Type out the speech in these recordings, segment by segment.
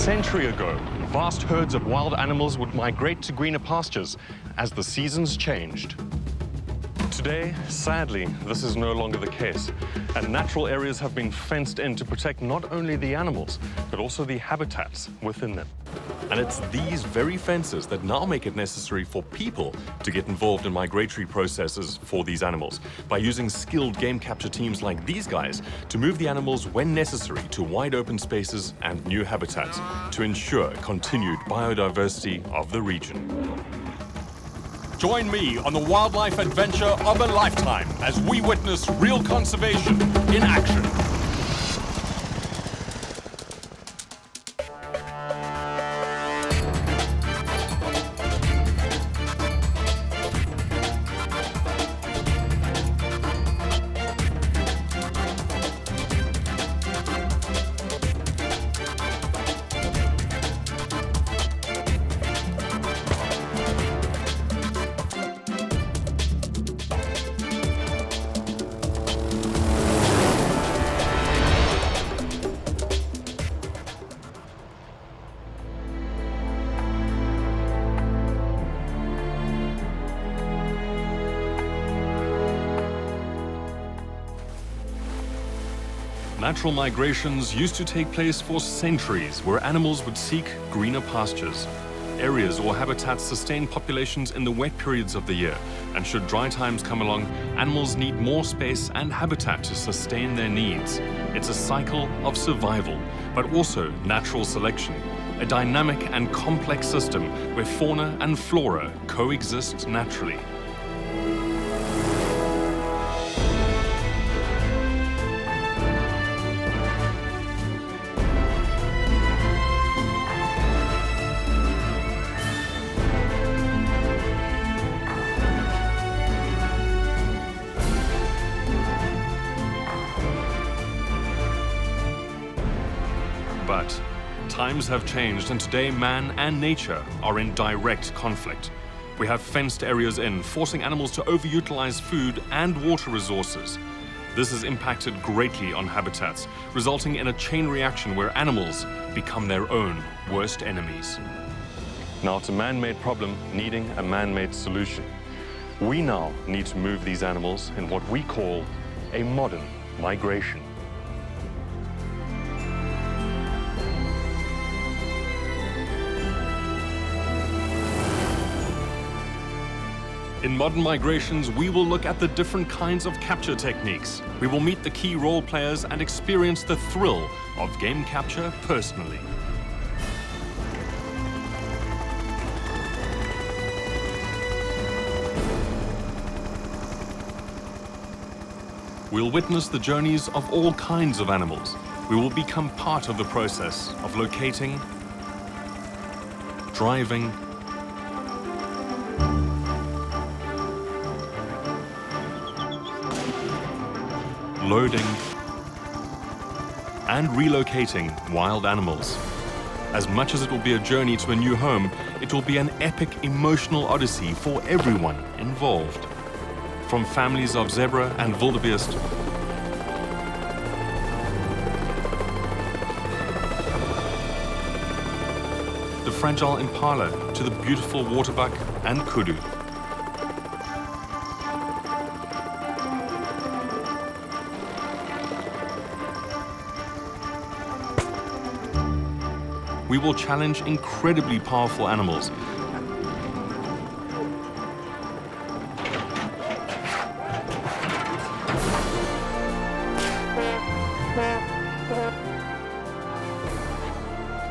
century ago, vast herds of wild animals would migrate to greener pastures as the seasons changed. Today, sadly, this is no longer the case, and natural areas have been fenced in to protect not only the animals, but also the habitats within them. And it's these very fences that now make it necessary for people to get involved in migratory processes for these animals by using skilled game capture teams like these guys to move the animals when necessary to wide open spaces and new habitats to ensure continued biodiversity of the region. Join me on the wildlife adventure of a lifetime as we witness real conservation in action. Natural migrations used to take place for centuries, where animals would seek greener pastures. Areas or habitats sustain populations in the wet periods of the year, and should dry times come along, animals need more space and habitat to sustain their needs. It's a cycle of survival, but also natural selection, a dynamic and complex system where fauna and flora coexist naturally. But times have changed, and today man and nature are in direct conflict. We have fenced areas in, forcing animals to overutilize food and water resources. This has impacted greatly on habitats, resulting in a chain reaction where animals become their own worst enemies. Now it's a man-made problem needing a man-made solution. We now need to move these animals in what we call a modern migration. In modern migrations, we will look at the different kinds of capture techniques. We will meet the key role players and experience the thrill of game capture personally. We'll witness the journeys of all kinds of animals. We will become part of the process of locating, driving, loading, and relocating wild animals. As much as it will be a journey to a new home, it will be an epic emotional odyssey for everyone involved. From families of zebra and wildebeest, the fragile Impala to the beautiful Waterbuck and Kudu. We will challenge incredibly powerful animals.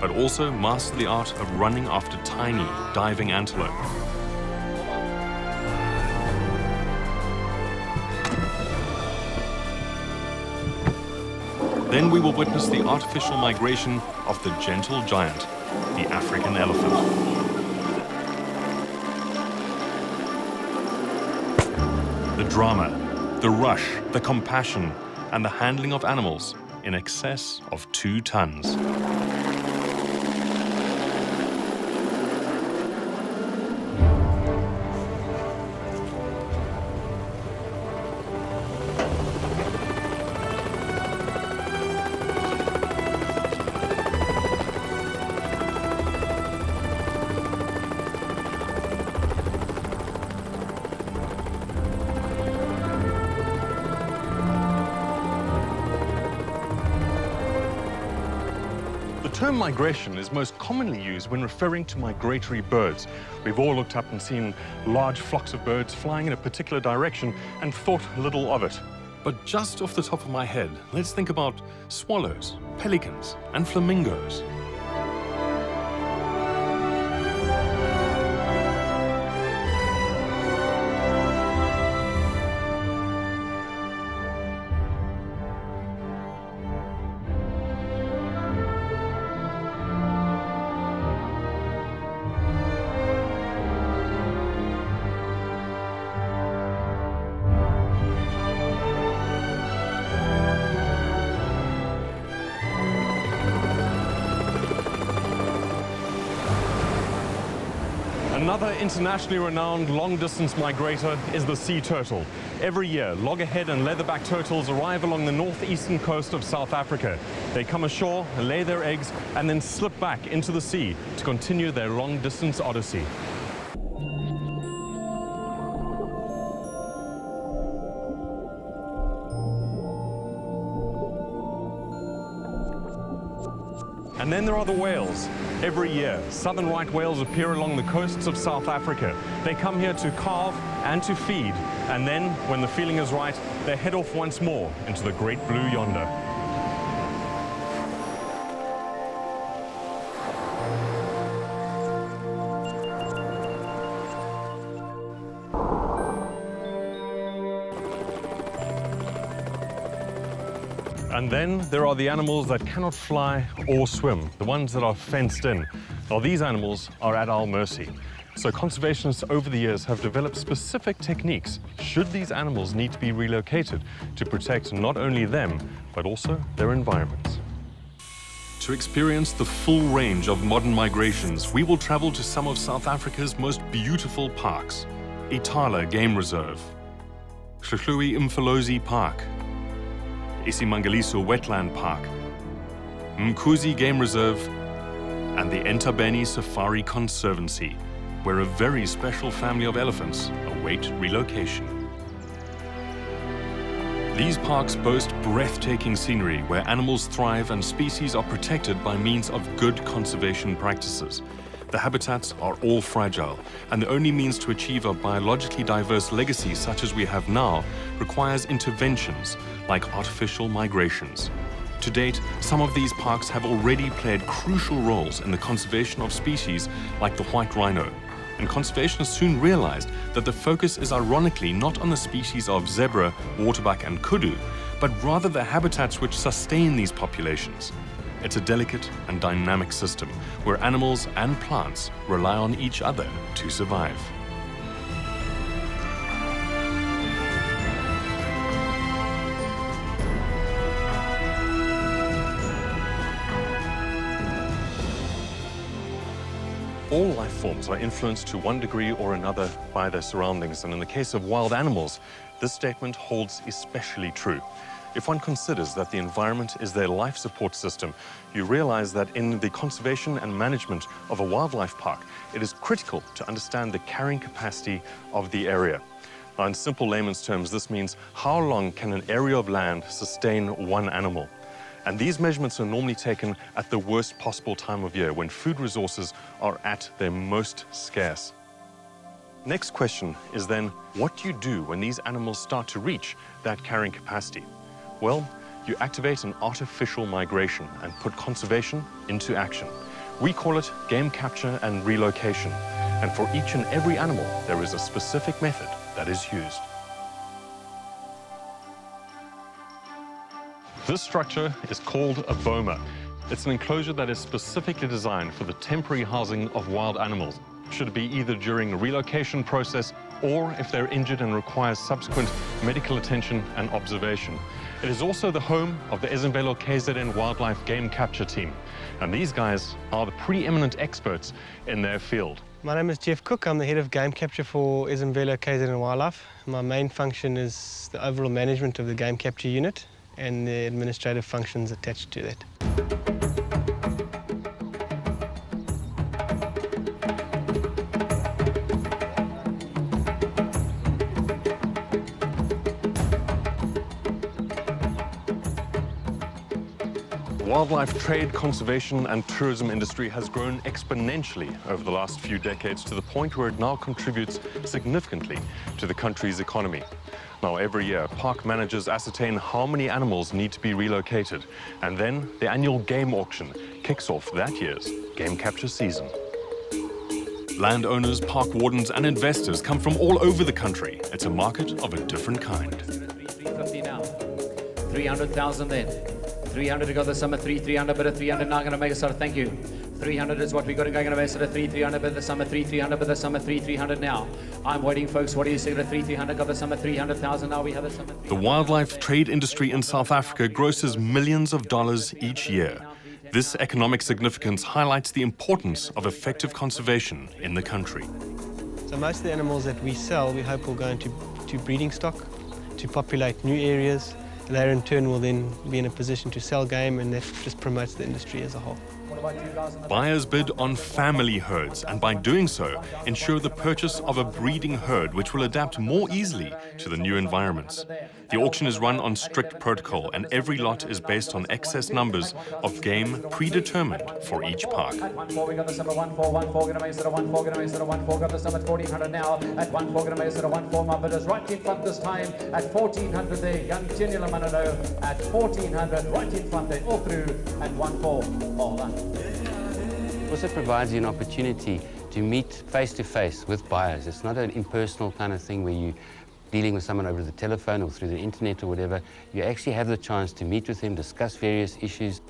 But also master the art of running after tiny, diving antelope. Then we will witness the artificial migration of the gentle giant, the African elephant. The drama, the rush, the compassion, and the handling of animals in excess of 2 tons. term migration is most commonly used when referring to migratory birds. We've all looked up and seen large flocks of birds flying in a particular direction and thought little of it. But just off the top of my head, let's think about swallows, pelicans, and flamingos. Another internationally renowned long-distance migrator is the sea turtle. Every year, loggerhead and leatherback turtles arrive along the northeastern coast of South Africa. They come ashore, lay their eggs, and then slip back into the sea to continue their long-distance odyssey. And then there are the whales. Every year, southern right whales appear along the coasts of South Africa. They come here to calve and to feed, and then, when the feeling is right, they head off once more into the great blue yonder. And then there are the animals that cannot fly or swim, the ones that are fenced in. Now, these animals are at our mercy. So conservationists over the years have developed specific techniques should these animals need to be relocated to protect not only them, but also their environments. To experience the full range of modern migrations, we will travel to some of South Africa's most beautiful parks. Impala Game Reserve, Tragelaphus Park, Isimangaliso Wetland Park, Mkuzi Game Reserve, and the Entabeni Safari Conservancy, where a very special family of elephants await relocation. These parks boast breathtaking scenery where animals thrive and species are protected by means of good conservation practices. The habitats are all fragile, and the only means to achieve a biologically diverse legacy such as we have now requires interventions like artificial migrations. To date, some of these parks have already played crucial roles in the conservation of species like the white rhino. And conservationists soon realized that the focus is ironically not on the species of zebra, waterbuck, and kudu, but rather the habitats which sustain these populations. It's a delicate and dynamic system where animals and plants rely on each other to survive. All life forms are influenced to one degree or another by their surroundings, and in the case of wild animals, this statement holds especially true. If one considers that the environment is their life support system, you realize that in the conservation and management of a wildlife park, it is critical to understand the carrying capacity of the area. Now, in simple layman's terms, this means how long can an area of land sustain one animal? And these measurements are normally taken at the worst possible time of year, when food resources are at their most scarce. Next question is then, what do you do when these animals start to reach that carrying capacity? Well, you activate an artificial migration and put conservation into action. We call it game capture and relocation. And for each and every animal, there is a specific method that is used. This structure is called a boma. It's an enclosure that is specifically designed for the temporary housing of wild animals. Should it be either during a relocation process or if they're injured and require subsequent medical attention and observation. It is also the home of the Ezemvelo KZN Wildlife Game Capture Team. And these guys are the preeminent experts in their field. My name is Jeff Cook. I'm the head of game capture for Ezemvelo KZN Wildlife. My main function is the overall management of the game capture unit and the administrative functions attached to that. wildlife trade, conservation and tourism industry has grown exponentially over the last few decades to the point where it now contributes significantly to the country's economy. Now, every year, park managers ascertain how many animals need to be relocated, and then the annual game auction kicks off that year's game capture season. Landowners, park wardens and investors come from all over the country. It's a market of a different kind. 350 now. 300,000 then. 300 to go the summer, 300, but a 300 now going to make a start. Thank you. 300 is what we got to go going to make a 300, but the summer, 300, but the summer, 300 now. I'm waiting, folks. What do you say? The 300 got the summer, 300,000 now. We have the summer. The wildlife trade industry in South Africa grosses millions of dollars each year. This economic significance highlights the importance of effective conservation in the country. So most of the animals that we sell, we hope will go into breeding stock, to populate new areas. They in turn will then be in a position to sell game, and that just promotes the industry as a whole. Buyers bid on family herds, and by doing so, ensure the purchase of a breeding herd which will adapt more easily to the new environments. The auction is run on strict protocol, and every lot is based on excess numbers of game predetermined for each park. At 1-4, we got the summer 1-4, 1-4, going to make it a 1-4, going to make it a 1-4, got the summer 1,400 now. At 1-4, going to make it a 1-4, my bidders right in front this time. At 1,400 there, young Tinula Manado. At 1,400, right in front there, all through. At 1-4, all done. It also provides you an opportunity to meet face-to-face with buyers. It's not an impersonal kind of thing where you're dealing with someone over the telephone or through the internet or whatever. You actually have the chance to meet with them, discuss various issues.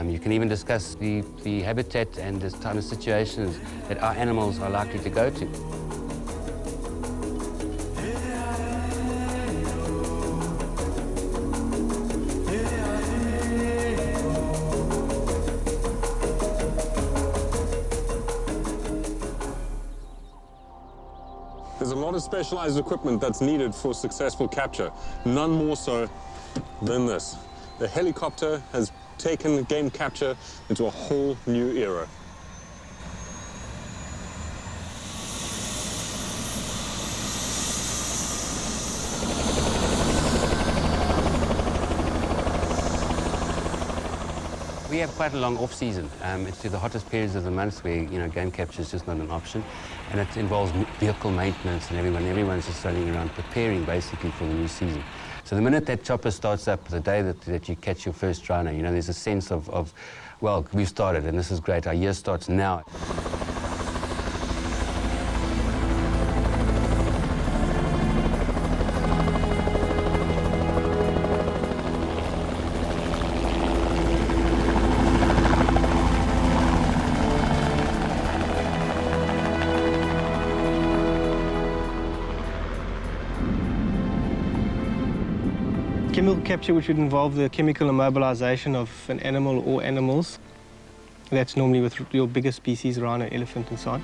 You can even discuss the habitat and the kind of situations that our animals are likely to go to. There's a lot of specialized equipment that's needed for successful capture, none more so than this. The helicopter has taken game capture into a whole new era. We have quite a long off-season. It's through the hottest periods of the month where, game capture is just not an option. And it involves vehicle maintenance and everyone's just running around preparing basically for the new season. So the minute that chopper starts up, the day that you catch your first rhino, there's a sense of, well, we've started and this is great. Our year starts now. Chemical capture, which would involve the chemical immobilization of an animal or animals. That's normally with your bigger species, rhino, elephant, and so on.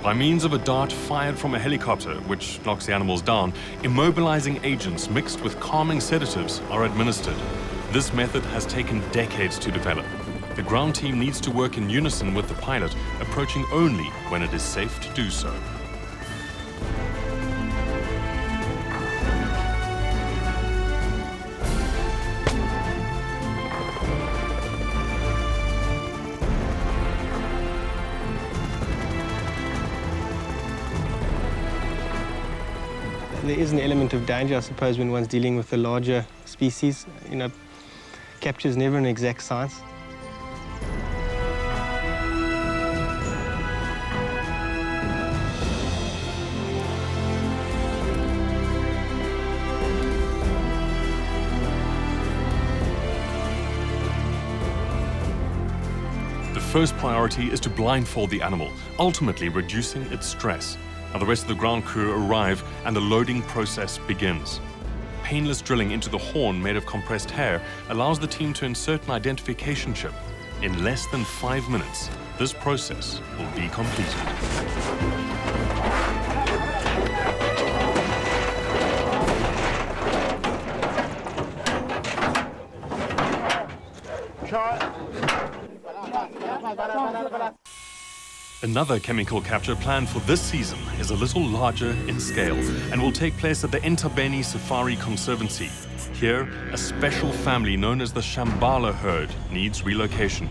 By means of a dart fired from a helicopter, which knocks the animals down, immobilizing agents mixed with calming sedatives are administered. This method has taken decades to develop. The ground team needs to work in unison with the pilot, approaching only when it is safe to do so. There is an element of danger, I suppose, when one's dealing with the larger species. Capture is never an exact science. The first priority is to blindfold the animal, ultimately reducing its stress. Now the rest of the ground crew arrive and the loading process begins. Painless drilling into the horn made of compressed hair allows the team to insert an identification chip. In less than 5 minutes, this process will be completed. Another chemical capture planned for this season is a little larger in scale and will take place at the Entabeni Safari Conservancy. Here, a special family known as the Shambhala herd needs relocation.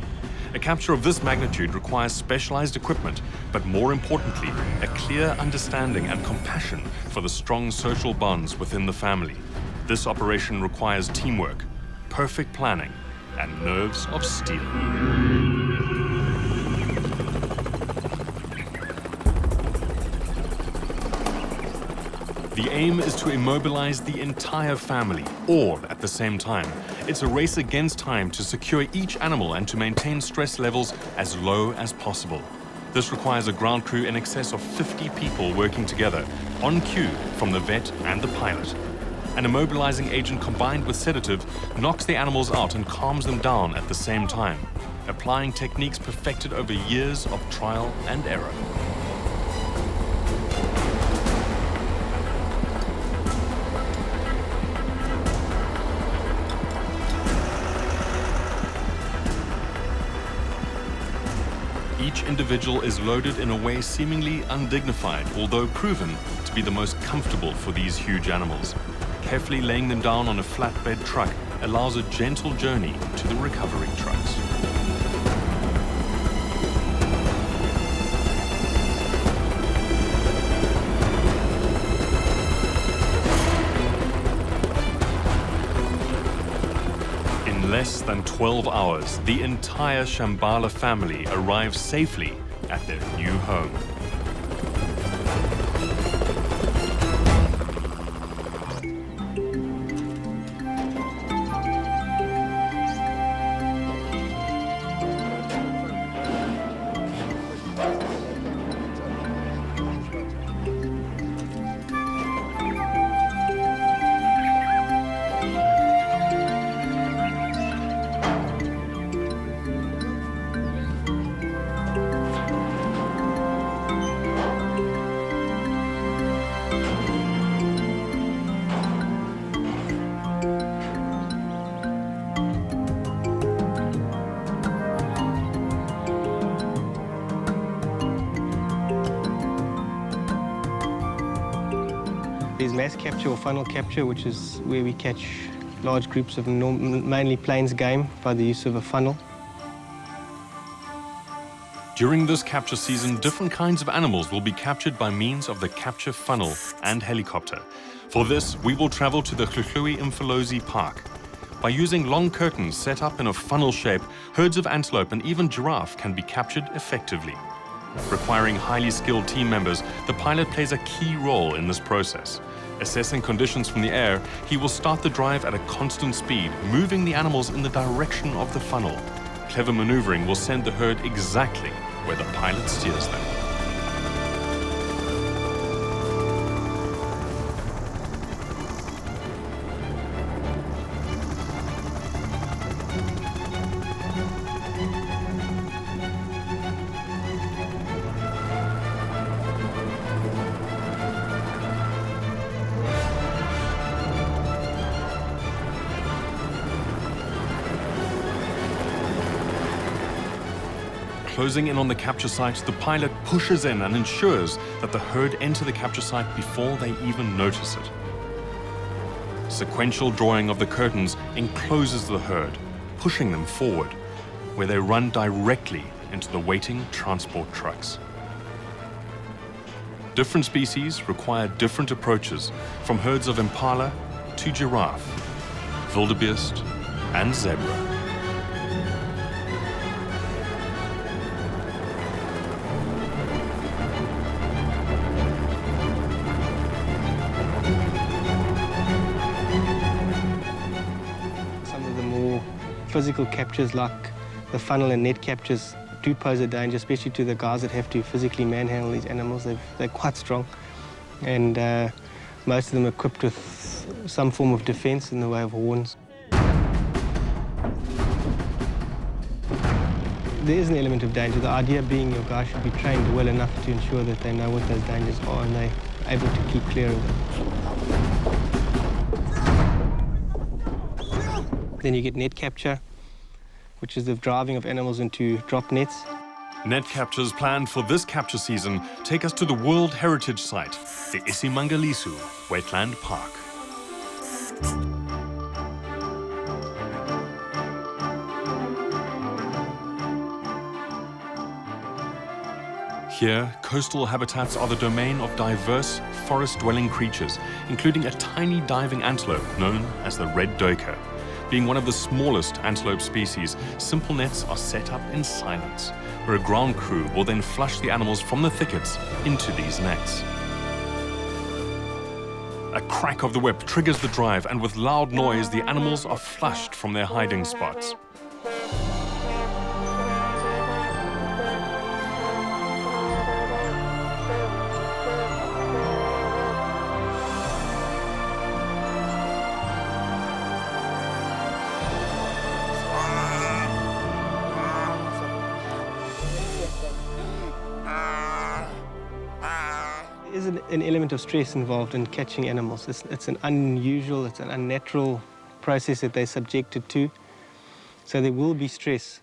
A capture of this magnitude requires specialized equipment, but more importantly, a clear understanding and compassion for the strong social bonds within the family. This operation requires teamwork, perfect planning, and nerves of steel. The aim is to immobilize the entire family, all at the same time. It's a race against time to secure each animal and to maintain stress levels as low as possible. This requires a ground crew in excess of 50 people working together, on cue from the vet and the pilot. An immobilizing agent combined with sedative knocks the animals out and calms them down at the same time, applying techniques perfected over years of trial and error. Each individual is loaded in a way seemingly undignified, although proven to be the most comfortable for these huge animals. Carefully laying them down on a flatbed truck allows a gentle journey to the recovery trucks. In less than 12 hours, the entire Shambhala family arrives safely at their new home. There's mass capture or funnel capture, which is where we catch large groups of mainly plains game by the use of a funnel. During this capture season, different kinds of animals will be captured by means of the capture funnel and helicopter. For this, we will travel to the Kudu Imfolozi Park. By using long curtains set up in a funnel shape, herds of antelope and even giraffe can be captured effectively. Requiring highly skilled team members, the pilot plays a key role in this process. Assessing conditions from the air, he will start the drive at a constant speed, moving the animals in the direction of the funnel. Clever maneuvering will send the herd exactly where the pilot steers them. Closing in on the capture site, the pilot pushes in and ensures that the herd enter the capture site before they even notice it. Sequential drawing of the curtains encloses the herd, pushing them forward, where they run directly into the waiting transport trucks. Different species require different approaches, from herds of impala to giraffe, wildebeest, and zebra. Physical captures like the funnel and net captures do pose a danger, especially to the guys that have to physically manhandle these animals. They're quite strong, and most of them equipped with some form of defense in the way of horns. There is an element of danger. The idea being your guys should be trained well enough to ensure that they know what those dangers are and they're able to keep clear of them. Then you get net capture, which is the driving of animals into drop nets. Net captures planned for this capture season take us to the World Heritage Site, the Isimangaliso Wetland Park. Here, coastal habitats are the domain of diverse forest-dwelling creatures, including a tiny diving antelope known as the red doka. Being one of the smallest antelope species, simple nets are set up in silence, where a ground crew will then flush the animals from the thickets into these nets. A crack of the whip triggers the drive, and with loud noise, the animals are flushed from their hiding spots. There is an element of stress involved in catching animals. It's an unusual, it's an unnatural process that they're subjected to. So there will be stress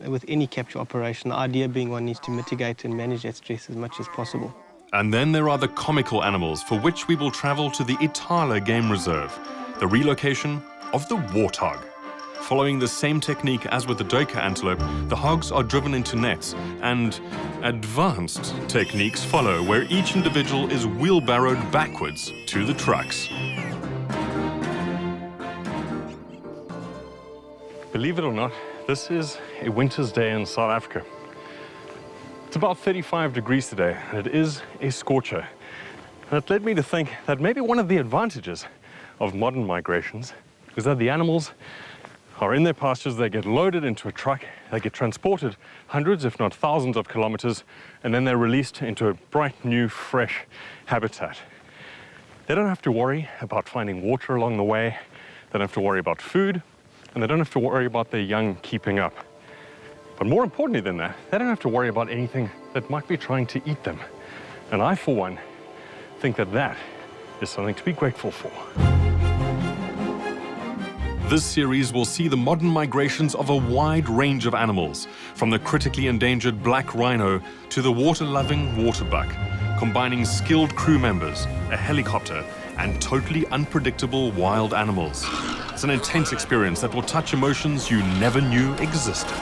with any capture operation. The idea being one needs to mitigate and manage that stress as much as possible. And then there are the comical animals for which we will travel to the Impala Game Reserve, the relocation of the warthog. Following the same technique as with the doka antelope, the hogs are driven into nets, and advanced techniques follow, where each individual is wheelbarrowed backwards to the trucks. Believe it or not, this is a winter's day in South Africa. It's about 35 degrees today, and it is a scorcher. And it led me to think that maybe one of the advantages of modern migrations is that the animals are in their pastures, they get loaded into a truck, they get transported hundreds, if not thousands of kilometers, and then they're released into a bright, new, fresh habitat. They don't have to worry about finding water along the way, they don't have to worry about food, and they don't have to worry about their young keeping up. But more importantly than that, they don't have to worry about anything that might be trying to eat them. And I, for one, think that that is something to be grateful for. This series will see the modern migrations of a wide range of animals, from the critically endangered black rhino to the water-loving waterbuck, combining skilled crew members, a helicopter, and totally unpredictable wild animals. It's an intense experience that will touch emotions you never knew existed.